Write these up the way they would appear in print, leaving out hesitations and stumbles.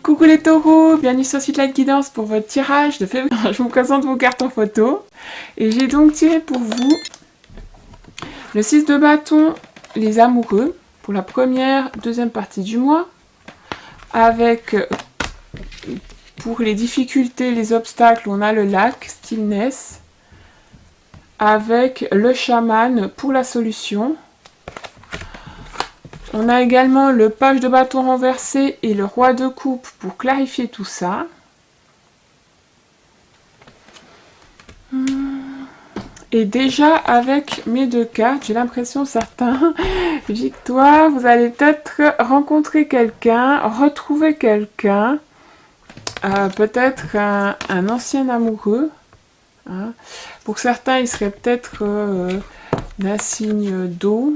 Coucou les taureaux, bienvenue sur Sweetlight Guidance pour votre tirage de février. Je vous présente vos cartes en photo. Et j'ai donc tiré pour vous le 6 de bâton, les amoureux, pour la première, deuxième partie du mois. Avec, pour les difficultés, les obstacles, on a le lac, stillness. Avec le chaman pour la solution. On a également le page de bâton renversé et le roi de coupe pour clarifier tout ça. Et déjà avec mes deux cartes, j'ai l'impression certains, victoire, vous allez peut-être rencontrer quelqu'un, retrouver quelqu'un, peut-être un ancien amoureux. Hein. Pour certains, il serait peut-être d'un signe d'eau,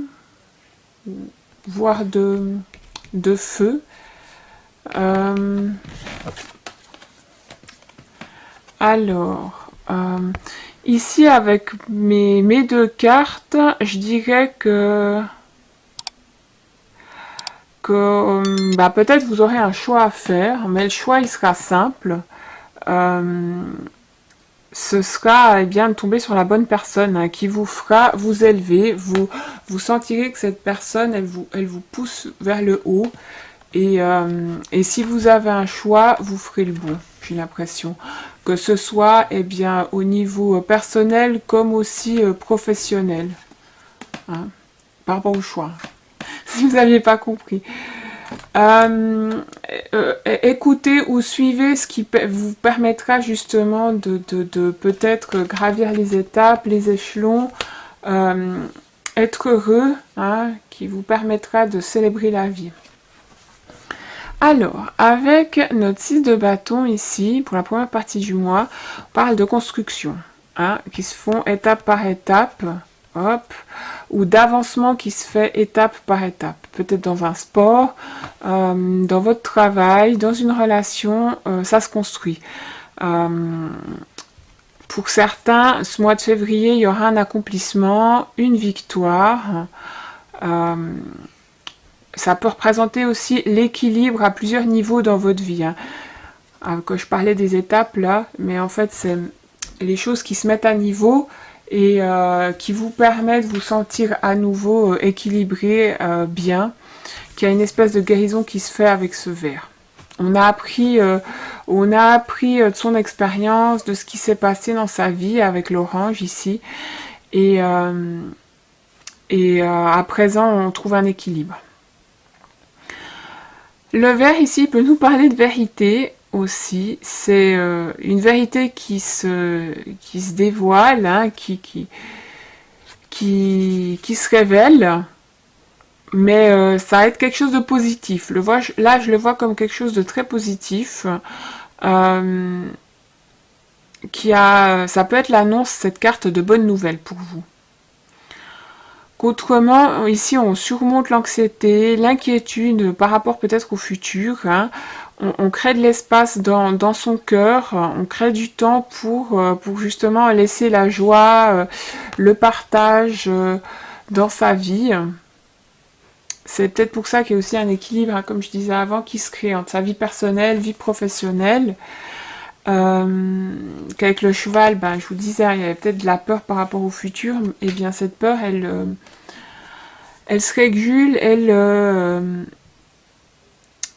voire de feu. Alors, ici avec mes deux cartes, je dirais que peut-être vous aurez un choix à faire, mais le choix il sera simple. Ce sera bien de tomber sur la bonne personne hein, qui vous fera vous élever. Vous sentirez que cette personne, elle vous pousse vers le haut. Et si vous avez un choix, vous ferez le bon, j'ai l'impression. Que ce soit bien, au niveau personnel comme aussi professionnel. Hein, par rapport au choix. Si vous n'aviez pas compris. Écoutez ou suivez ce qui vous permettra justement de peut-être gravir les étapes, les échelons, être heureux, hein, qui vous permettra de célébrer la vie. Alors, avec notre 6 de bâton ici, pour la première partie du mois, on parle de construction, hein, qui se font étape par étape, hop, ou d'avancement qui se fait étape par étape. Peut-être dans un sport, dans votre travail, dans une relation, ça se construit. Pour certains, ce mois de février, il y aura un accomplissement, une victoire. Ça peut représenter aussi l'équilibre à plusieurs niveaux dans votre vie. Hein. Quand je parlais des étapes là, mais en fait, c'est les choses qui se mettent à niveau et qui vous permettent de vous sentir à nouveau équilibré, bien, qu'il y a une espèce de guérison qui se fait avec ce verre. On a appris de son expérience, de ce qui s'est passé dans sa vie avec l'orange ici, et à présent, on trouve un équilibre. Le verre ici peut nous parler de vérité aussi. C'est une vérité qui se dévoile, hein, qui se révèle, mais ça va être quelque chose de positif. Là, je le vois comme quelque chose de très positif. Ça peut être l'annonce, cette carte de bonne nouvelle pour vous. Autrement, ici, on surmonte l'anxiété, l'inquiétude par rapport peut-être au futur. Hein. On crée de l'espace dans son cœur, on crée du temps pour justement laisser la joie, le partage dans sa vie. C'est peut-être pour ça qu'il y a aussi un équilibre, hein, comme je disais avant, qui se crée entre sa vie personnelle, vie professionnelle. Qu'avec le cheval, je vous disais, il y avait peut-être de la peur par rapport au futur, et bien cette peur, elle se régule,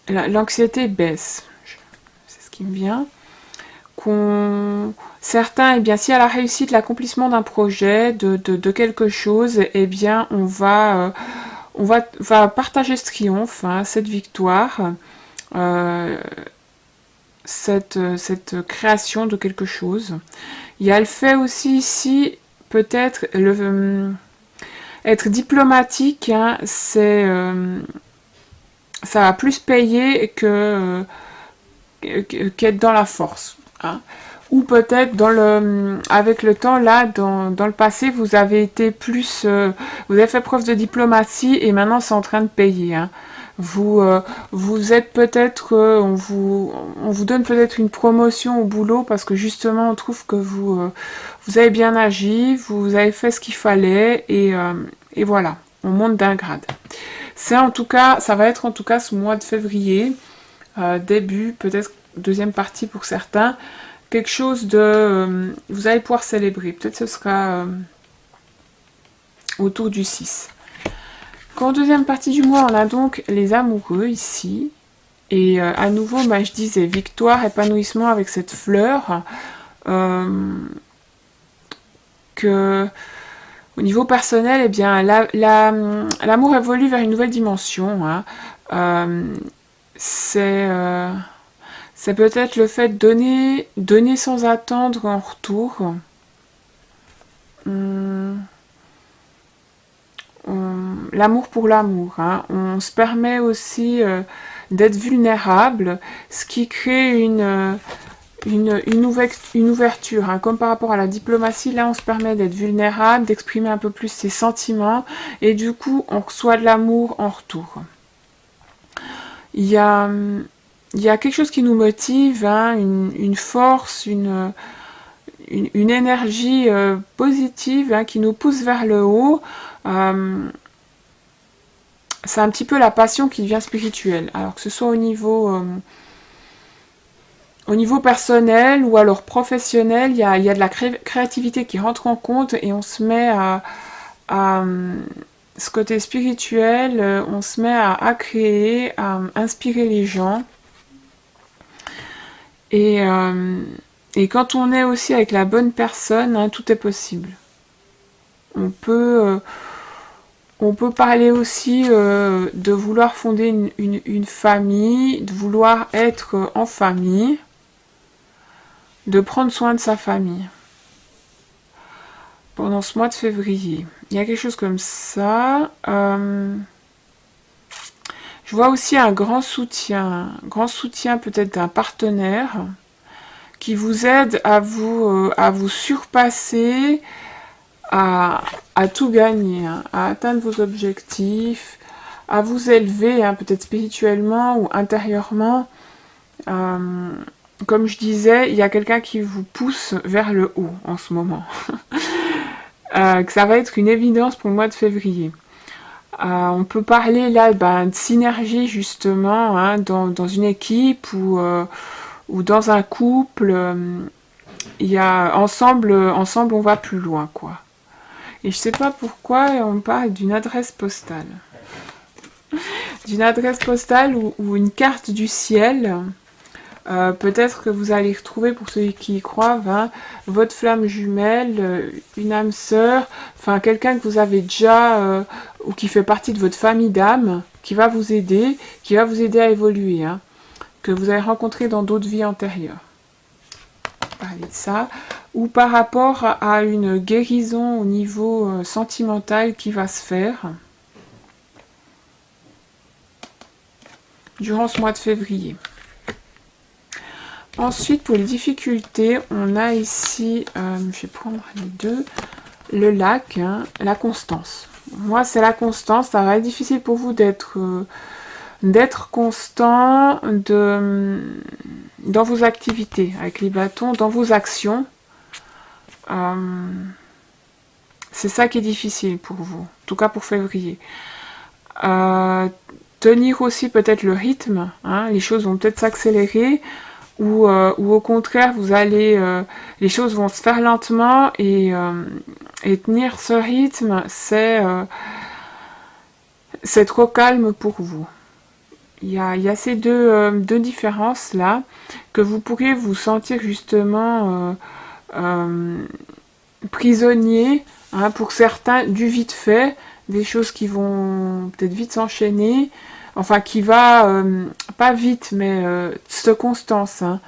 l'anxiété baisse. C'est ce qui me vient. Certains, s'il y a la réussite, l'accomplissement d'un projet, de quelque chose, bien, on va partager ce triomphe, hein, cette victoire. Cette création de quelque chose. Il y a le fait aussi ici, peut-être, être diplomatique, hein, ça va plus payer qu'être dans la force. Hein. Ou peut-être avec le temps, là, dans le passé, vous avez été plus... vous avez fait preuve de diplomatie et maintenant c'est en train de payer. Hein. Vous êtes peut-être, on vous donne peut-être une promotion au boulot parce que justement on trouve que vous avez bien agi, vous avez fait ce qu'il fallait et voilà, on monte d'un grade. Ça va être en tout cas ce mois de février début, peut-être deuxième partie pour certains, quelque chose de... vous allez pouvoir célébrer. Peut-être ce sera autour du 6. En deuxième partie du mois, on a donc les amoureux ici. Et à nouveau, je disais victoire, épanouissement avec cette fleur. Que au niveau personnel, eh bien, l'amour évolue vers une nouvelle dimension. Hein. C'est peut-être le fait de donner sans attendre en retour. L'amour pour l'amour. Hein. On se permet aussi d'être vulnérable, ce qui crée une ouverture. Hein. Comme par rapport à la diplomatie, là on se permet d'être vulnérable, d'exprimer un peu plus ses sentiments, et du coup on reçoit de l'amour en retour. Il y a quelque chose qui nous motive, hein, une force, une énergie positive, hein, qui nous pousse vers le haut. C'est un petit peu la passion qui devient spirituelle. Alors que ce soit au niveau personnel ou alors professionnel, il y a de la créativité qui rentre en compte et on se met à ce côté spirituel, on se met à créer, à inspirer les gens. Et quand on est aussi avec la bonne personne, hein, tout est possible. On peut parler aussi de vouloir fonder une famille, de vouloir être en famille, de prendre soin de sa famille pendant ce mois de février. Il y a quelque chose comme ça. Je vois aussi un grand soutien peut-être d'un partenaire qui vous aide à vous surpasser, à tout gagner, hein, à atteindre vos objectifs, à vous élever, hein, peut-être spirituellement ou intérieurement. Comme je disais, il y a quelqu'un qui vous pousse vers le haut en ce moment. Que ça va être une évidence pour le mois de février. On peut parler là de synergie justement, hein, dans une équipe ou dans un couple. Il y a ensemble on va plus loin, quoi. Et je sais pas pourquoi on parle d'une adresse postale. D'une adresse postale ou une carte du ciel. Peut-être que vous allez retrouver, pour ceux qui y croient, hein, votre flamme jumelle, une âme sœur, enfin quelqu'un que vous avez déjà ou qui fait partie de votre famille d'âmes, qui va vous aider à évoluer, hein, que vous avez rencontré dans d'autres vies antérieures. Parler de ça, ou par rapport à une guérison au niveau sentimental qui va se faire durant ce mois de février. Ensuite, pour les difficultés, on a ici, je vais prendre les deux, le lac, hein, la constance. Moi, c'est la constance. Ça va être difficile pour vous d'être constant dans vos activités, avec les bâtons, dans vos actions. C'est ça qui est difficile pour vous, en tout cas pour février. Tenir aussi peut-être le rythme, hein, les choses vont peut-être s'accélérer. Ou au contraire, les choses vont se faire lentement et tenir ce rythme, c'est trop calme pour vous. Il y a ces deux différences là que vous pourriez vous sentir justement prisonnier, hein, pour certains du vite fait, des choses qui vont peut-être vite s'enchaîner. Enfin, qui va, pas vite, mais cette constance, hein,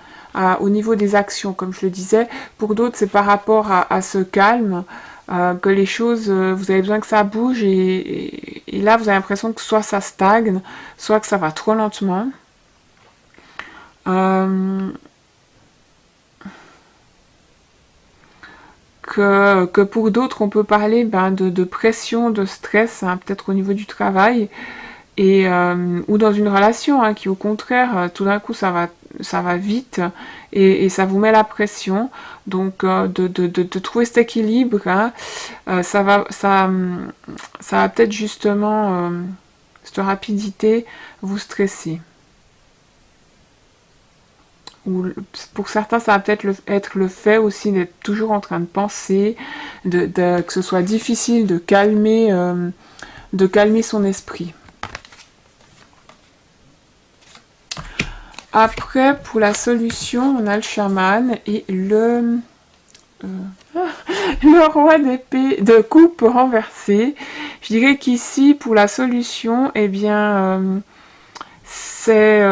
au niveau des actions, comme je le disais. Pour d'autres, c'est par rapport à ce calme, que les choses, vous avez besoin que ça bouge, et là, vous avez l'impression que soit ça stagne, soit que ça va trop lentement. Que pour d'autres, on peut parler de pression, de stress, hein, peut-être au niveau du travail, ou dans une relation, hein, qui au contraire, tout d'un coup ça va vite et ça vous met la pression. Donc de trouver cet équilibre, hein, ça va peut-être justement, cette rapidité, vous stresser. ou pour certains, ça va peut-être être le fait aussi d'être toujours en train de penser, que ce soit difficile de calmer son esprit. Après, pour la solution, on a le chaman et le roi d'épée de coupe renversé. Je dirais qu'ici, pour la solution, eh bien, c'est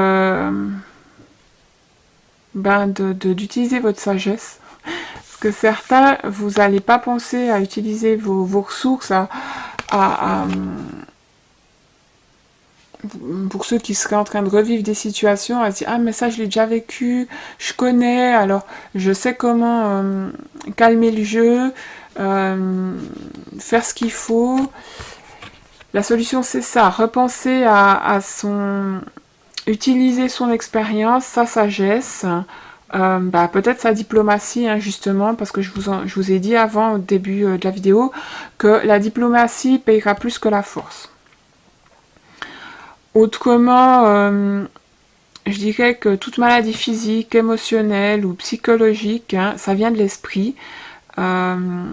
d'utiliser votre sagesse. Parce que certains, vous n'allez pas penser à utiliser vos ressources, pour ceux qui seraient en train de revivre des situations, à se dire « Ah, mais ça, je l'ai déjà vécu, je connais, alors je sais comment calmer le jeu, faire ce qu'il faut. » La solution, c'est ça, repenser utiliser son expérience, sa sagesse, peut-être sa diplomatie, hein, justement, parce que je vous ai dit avant, au début de la vidéo, que la diplomatie payera plus que la force. Autrement, je dirais que toute maladie physique, émotionnelle ou psychologique, hein, ça vient de l'esprit. De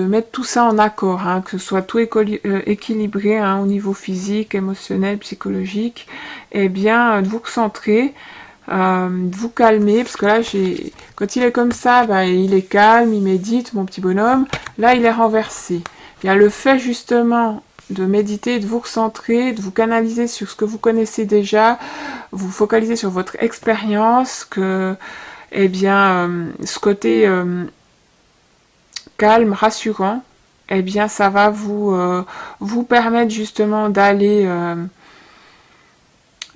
mettre tout ça en accord, hein, que ce soit tout équilibré, hein, au niveau physique, émotionnel, psychologique, et bien de vous recentrer, de vous calmer, parce que là, quand il est comme ça, il est calme, il médite, mon petit bonhomme. Là, il est renversé. Il y a le fait, justement, de méditer, de vous recentrer, de vous canaliser sur ce que vous connaissez déjà, vous focaliser sur votre expérience, que, eh bien, ce côté calme, rassurant, eh bien, ça va vous permettre, justement, d'aller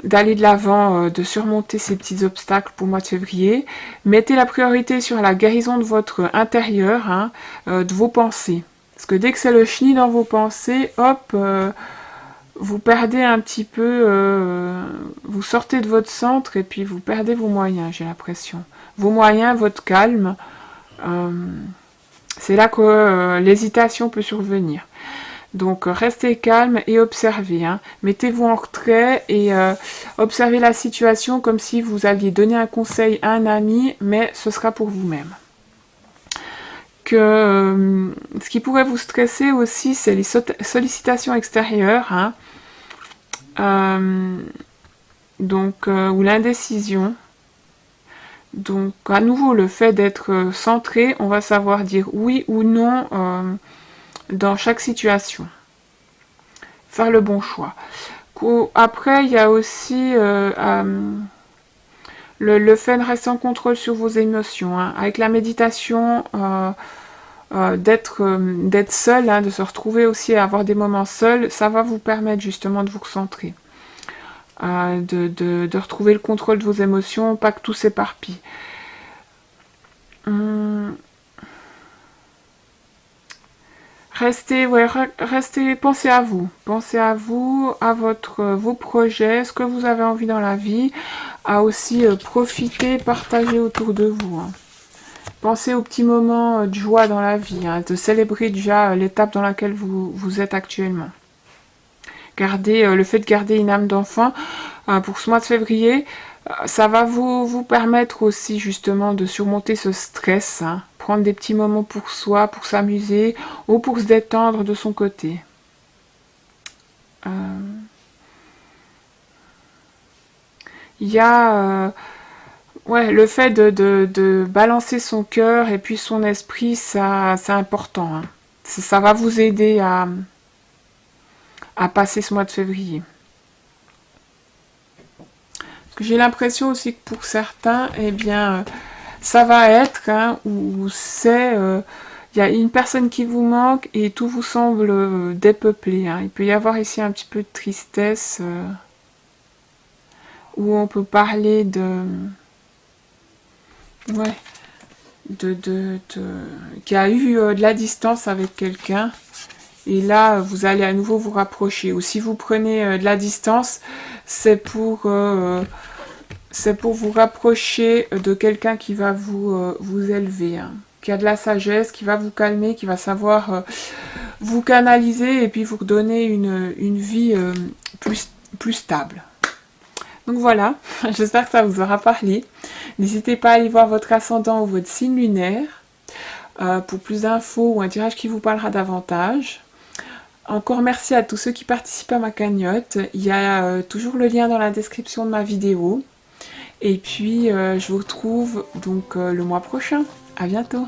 de l'avant, de surmonter ces petits obstacles pour le mois de février. Mettez la priorité sur la guérison de votre intérieur, hein, de vos pensées. Parce que dès que c'est le chenille dans vos pensées, hop, vous perdez un petit peu, vous sortez de votre centre et puis vous perdez vos moyens, j'ai l'impression. Vos moyens, votre calme, c'est là que l'hésitation peut survenir. Donc restez calme et observez, hein. Mettez-vous en retrait et observez la situation comme si vous alliez donner un conseil à un ami, mais ce sera pour vous-même. Ce qui pourrait vous stresser aussi, c'est les sollicitations extérieures, hein. Ou l'indécision. Donc à nouveau, le fait d'être centré, on va savoir dire oui ou non dans chaque situation. Faire le bon choix. Après, il y a aussi le fait de rester en contrôle sur vos émotions, hein. Avec la méditation, d'être seul, hein, de se retrouver aussi à avoir des moments seuls, ça va vous permettre justement de vous recentrer, de retrouver le contrôle de vos émotions, pas que tout s'éparpille. Restez, pensez à vous, à vos projets, ce que vous avez envie dans la vie, à aussi profiter, partager autour de vous, hein. Pensez aux petits moments de joie dans la vie, hein, de célébrer déjà l'étape dans laquelle vous êtes actuellement. Le fait de garder une âme d'enfant pour ce mois de février, ça va vous permettre aussi justement de surmonter ce stress, hein, prendre des petits moments pour soi, pour s'amuser ou pour se détendre de son côté. Il y a le fait de balancer son cœur et puis son esprit, ça c'est important, hein. Ça va vous aider à passer ce mois de février. Parce que j'ai l'impression aussi que pour certains, eh bien, ça va être, hein, où c'est, il y a une personne qui vous manque et tout vous semble dépeuplé, hein. Il peut y avoir ici un petit peu de tristesse, où on peut parler qui a eu de la distance avec quelqu'un. Et là, vous allez à nouveau vous rapprocher. Ou si vous prenez de la distance, c'est pour vous rapprocher de quelqu'un qui va vous élever, hein, qui a de la sagesse, qui va vous calmer, qui va savoir vous canaliser et puis vous redonner une vie plus stable. Donc voilà, j'espère que ça vous aura parlé. N'hésitez pas à aller voir votre ascendant ou votre signe lunaire pour plus d'infos ou un tirage qui vous parlera davantage. Encore merci à tous ceux qui participent à ma cagnotte. Il y a toujours le lien dans la description de ma vidéo. Et puis je vous retrouve donc le mois prochain. À bientôt.